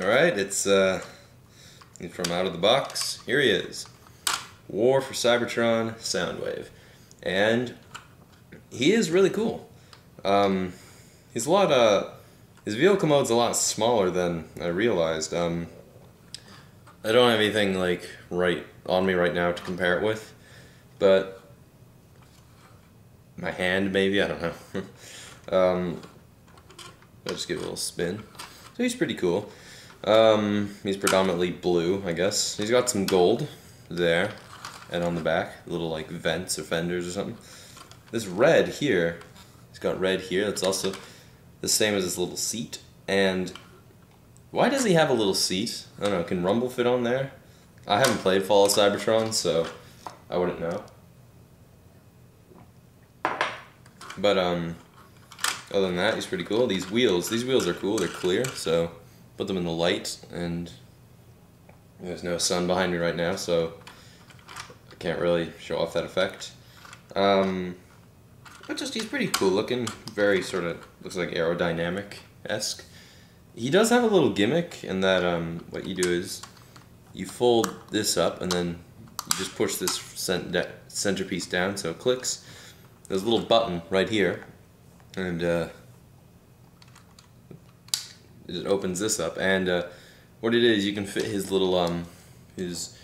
Alright, it's from out of the box. Here he is. War for Cybertron Soundwave. And he is really cool. He's a lot his vehicle mode's a lot smaller than I realized. I don't have anything like right on me right now to compare it with, but my hand maybe, I don't know. I'll just give it a little spin. So he's pretty cool. He's predominantly blue, I guess. He's got some gold there and on the back, little like vents or fenders or something. This red here, he's got red here, that's also the same as his little seat. And why does he have a little seat? I don't know, can Rumble fit on there? I haven't played Fall of Cybertron, so I wouldn't know. But other than that, he's pretty cool. These wheels are cool, they're clear, so put them in the light, and there's no sun behind me right now, so I can't really show off that effect. But just, he's pretty cool looking, very sort of, looks like aerodynamic-esque. He does have a little gimmick in that what you do is you fold this up and then you just push this centerpiece down so it clicks. There's a little button right here, and it opens this up, and what it is, you can fit his little his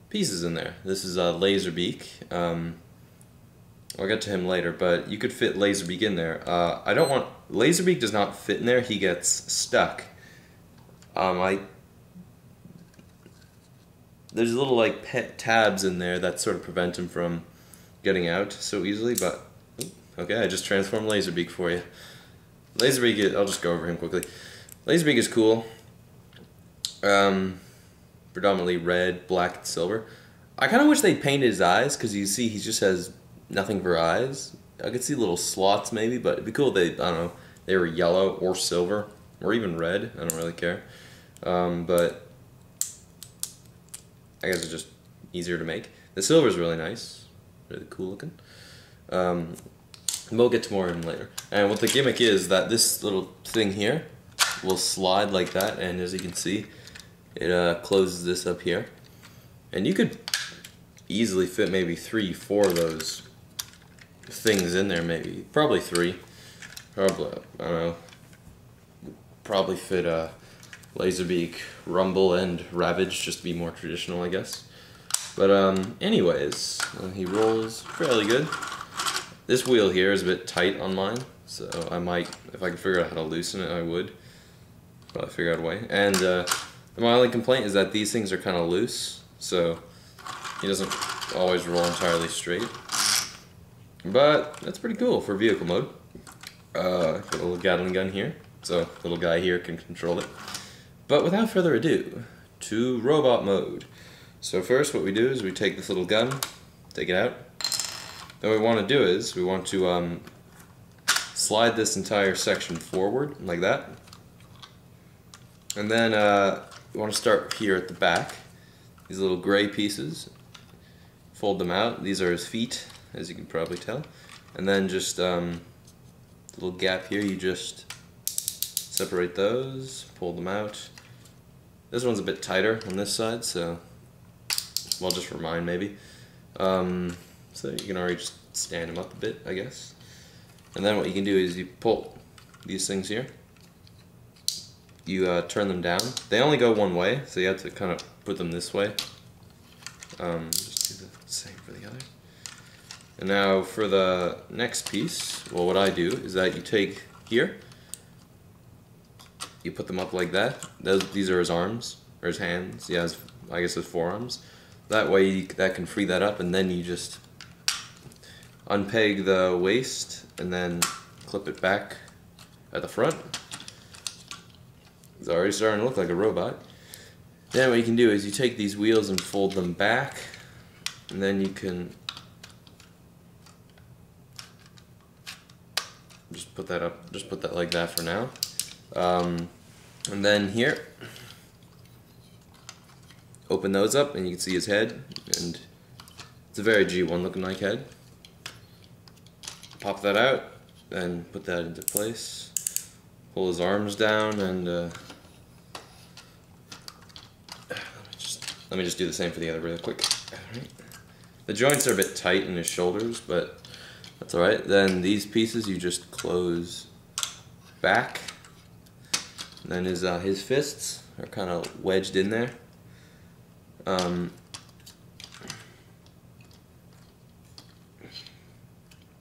pieces in there. This is a Laserbeak. I'll get to him later, but you could fit Laserbeak in there. Laserbeak does not fit in there, he gets stuck. There's little like pet tabs in there that sort of prevent him from getting out so easily, but okay, I just transformed Laserbeak for you. Laserbeak, I'll just go over him quickly. Laserbeak is cool. Predominantly red, black, and silver. I kind of wish they painted his eyes, because you see he just has nothing for eyes. I could see little slots maybe, but it'd be cool if they, I don't know, they were yellow or silver, or even red. I don't really care. But I guess it's just easier to make. The silver is really nice, really cool looking. We'll get to more of him later. And what the gimmick is that this little thing here will slide like that, and as you can see, it closes this up here. And you could easily fit maybe 3, 4 of those things in there, maybe. Probably 3. Probably, I don't know. Probably fit Laserbeak, Rumble, and Ravage, just to be more traditional, I guess. But anyways, he rolls fairly good. This wheel here is a bit tight on mine, so I might, if I could figure out how to loosen it, I would. Probably figure out a way. And my only complaint is that these things are kind of loose, so he doesn't always roll entirely straight. But that's pretty cool for vehicle mode. Got a little Gatling gun here, so little guy here can control it. But without further ado, to robot mode. So first what we do is we take this little gun, take it out. Then what we want to do is we want to slide this entire section forward like that. And then we want to start here at the back. These little gray pieces, fold them out. These are his feet, as you can probably tell. And then just little gap here, you just separate those, pull them out. This one's a bit tighter on this side, so well, just for mine maybe. So you can already just stand them up a bit, I guess. And then what you can do is you pull these things here. You turn them down. They only go one way, so you have to kind of put them this way. Just do the same for the other. And now for the next piece, well, what I do is that you take here, you put them up like that. These are his arms, or his hands. He has, I guess, his forearms. That way that can free that up, and then you just unpeg the waist and then clip it back at the front. It's already starting to look like a robot. Then what you can do is you take these wheels and fold them back, and then you can just put that up, just put that like that for now. And then here, open those up and you can see his head, and it's a very G1 looking like head. Pop that out, then put that into place. Pull his arms down, and let me just do the same for the other really quick. Alright. The joints are a bit tight in his shoulders, but that's alright. Then these pieces you just close back. And then his fists are kind of wedged in there.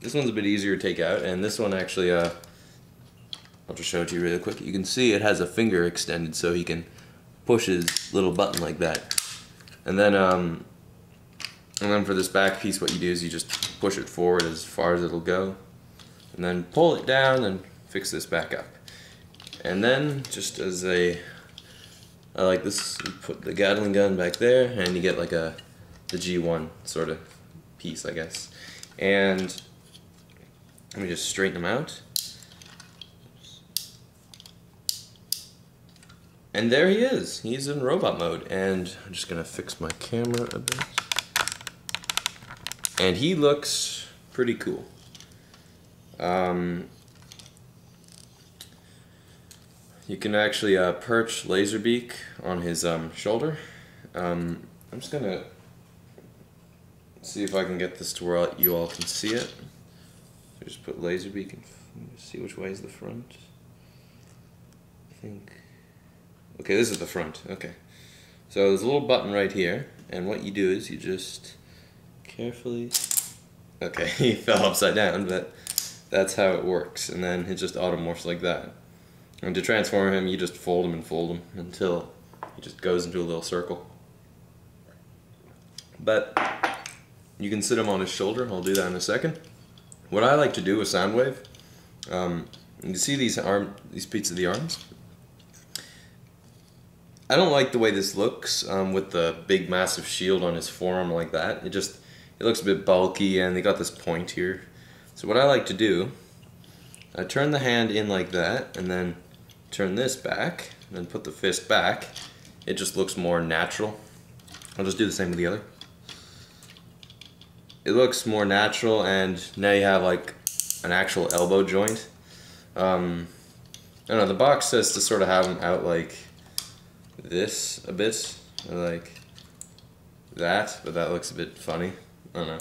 This one's a bit easier to take out, and this one actually, I'll just show it to you really quick. You can see it has a finger extended so he can push his little button like that. And then for this back piece, what you do is you just push it forward as far as it'll go, and then pull it down and fix this back up. And then, just as I like this, you put the Gatling gun back there, and you get like the G1 sort of piece, I guess. And let me just straighten them out. And there he is. He's in robot mode. And I'm just going to fix my camera a bit. And he looks pretty cool. You can actually perch Laserbeak on his shoulder. I'm just going to see if I can get this to where you all can see it. So just put Laserbeak and see which way is the front. I think. Okay, this is the front. Okay. So there's a little button right here, and what you do is you just carefully. Okay, he fell upside down, but that's how it works, and then it just automorphs like that. And to transform him, you just fold him and fold him until he just goes into a little circle. But you can sit him on his shoulder. I'll do that in a second. What I like to do with Soundwave, you can see these beats of the arms. I don't like the way this looks with the big massive shield on his forearm like that. It looks a bit bulky, and they got this point here. So what I like to do, I turn the hand in like that, and then turn this back, and then put the fist back. It just looks more natural. I'll just do the same with the other. It looks more natural, and now you have like an actual elbow joint. I don't know, the box says to sort of have them out like this a bit, or like that, but that looks a bit funny. I don't know.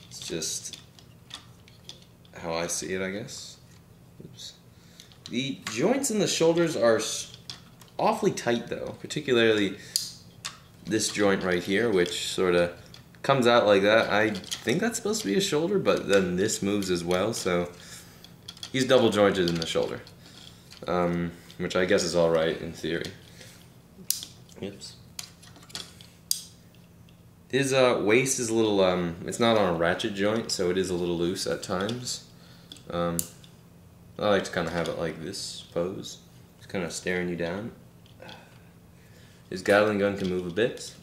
It's just how I see it, I guess. Oops. The joints in the shoulders are awfully tight though, particularly this joint right here, which sort of comes out like that. I think that's supposed to be a shoulder, but then this moves as well, so he's double jointed in the shoulder, which I guess is alright in theory. Oops. His waist is a little, it's not on a ratchet joint, so it is a little loose at times. I like to kind of have it like this pose, just kind of staring you down. His Gatling gun can move a bit.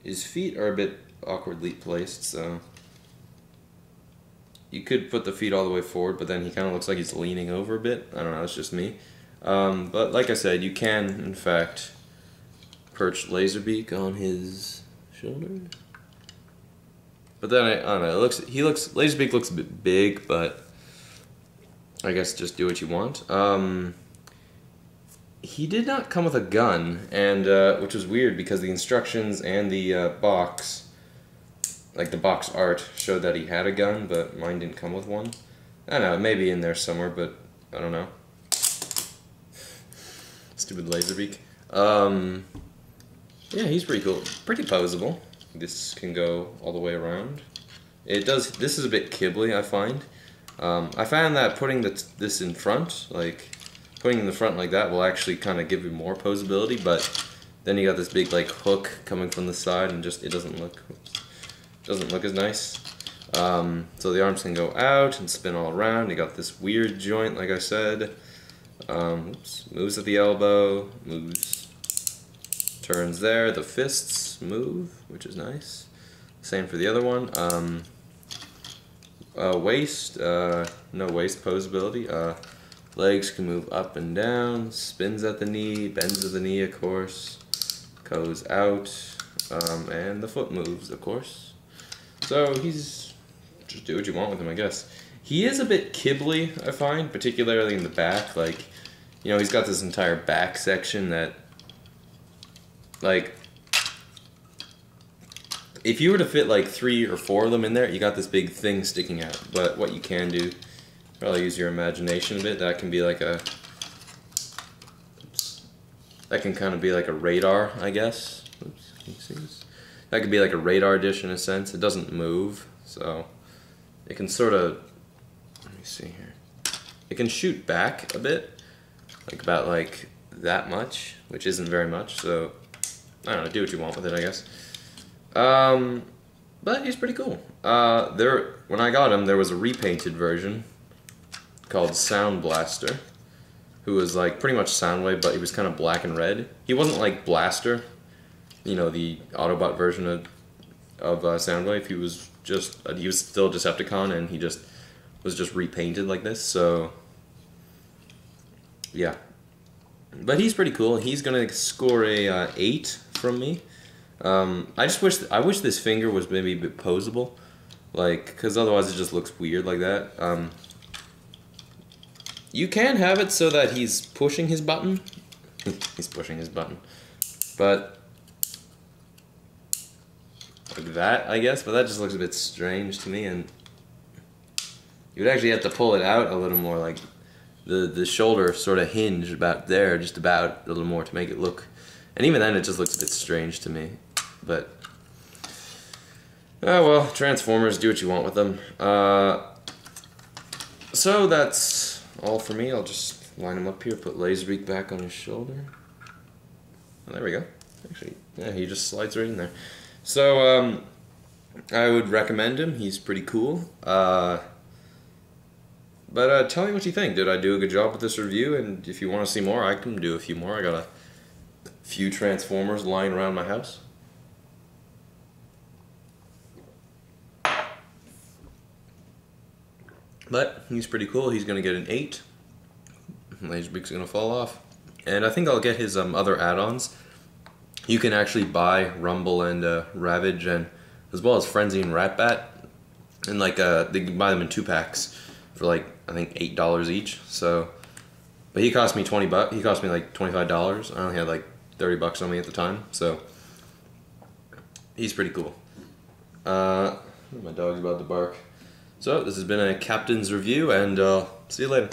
His feet are a bit awkwardly placed, so you could put the feet all the way forward, but then he kind of looks like he's leaning over a bit. I don't know, it's just me. But like I said, you can, in fact, perch Laserbeak on his shoulder. But then I don't know. Laserbeak looks a bit big, but I guess just do what you want. He did not come with a gun, and which was weird because the instructions and the box, like the box art, showed that he had a gun, but mine didn't come with one. I don't know, it may be in there somewhere, but I don't know. Stupid Laserbeak. Yeah, he's pretty cool. Pretty poseable. This can go all the way around. It does. This is a bit kibbly, I find. I found that putting this in front, like putting in the front like that, will actually kind of give you more posability. But then you got this big like hook coming from the side, and just it doesn't look as nice. So the arms can go out and spin all around. You got this weird joint, like I said. Oops, moves at the elbow, moves, turns there. The fists move, which is nice. Same for the other one. Waist, no waist posability. Legs can move up and down, spins at the knee, bends at the knee, of course, goes out, and the foot moves, of course. So he's, just do what you want with him, I guess. He is a bit kibbly, I find, particularly in the back. Like, You know, he's got this entire back section that, like, if you were to fit like 3 or 4 of them in there, you got this big thing sticking out. But what you can do, probably use your imagination a bit. That can be like a, oops, that can kind of be like a radar, I guess. Oops, can you see this? That could be like a radar dish in a sense. It doesn't move, so it can sort of, let me see here. It can shoot back a bit, like about like that much, which isn't very much. So I don't know, do what you want with it, I guess. But he's pretty cool. When I got him, there was a repainted version called Sound Blaster, who was like pretty much Soundwave, but he was kind of black and red. He wasn't like Blaster, you know, the Autobot version of Soundwave. He was still Decepticon, and he was just repainted like this. So yeah, but he's pretty cool. He's gonna score a 8 from me. I wish this finger was maybe a bit posable, like, because otherwise it just looks weird like that. You can have it so that he's pushing his button. He's pushing his button, but like that, I guess. But that just looks a bit strange to me, and you would actually have to pull it out a little more, like the shoulder sort of hinge about there, just about a little more to make it look. And even then, it just looks a bit strange to me. But, oh well, Transformers, do what you want with them. So that's all for me. I'll just line him up here, put Laserbeak back on his shoulder. Oh, there we go. Actually, yeah, he just slides right in there. So, I would recommend him. He's pretty cool. But tell me what you think. Did I do a good job with this review? And if you want to see more, I can do a few more. I got a few Transformers lying around my house. But he's pretty cool. He's going to get an 8. Laserbeak's going to fall off. And I think I'll get his other add-ons. You can actually buy Rumble and Ravage, and as well as Frenzy and Ratbat. And like they can buy them in 2 packs for like, I think $8 each. So, but he cost me $20. He cost me like $25. I only had like $30 on me at the time. So he's pretty cool. My dog's about to bark. So this has been a Captain's review, and see you later.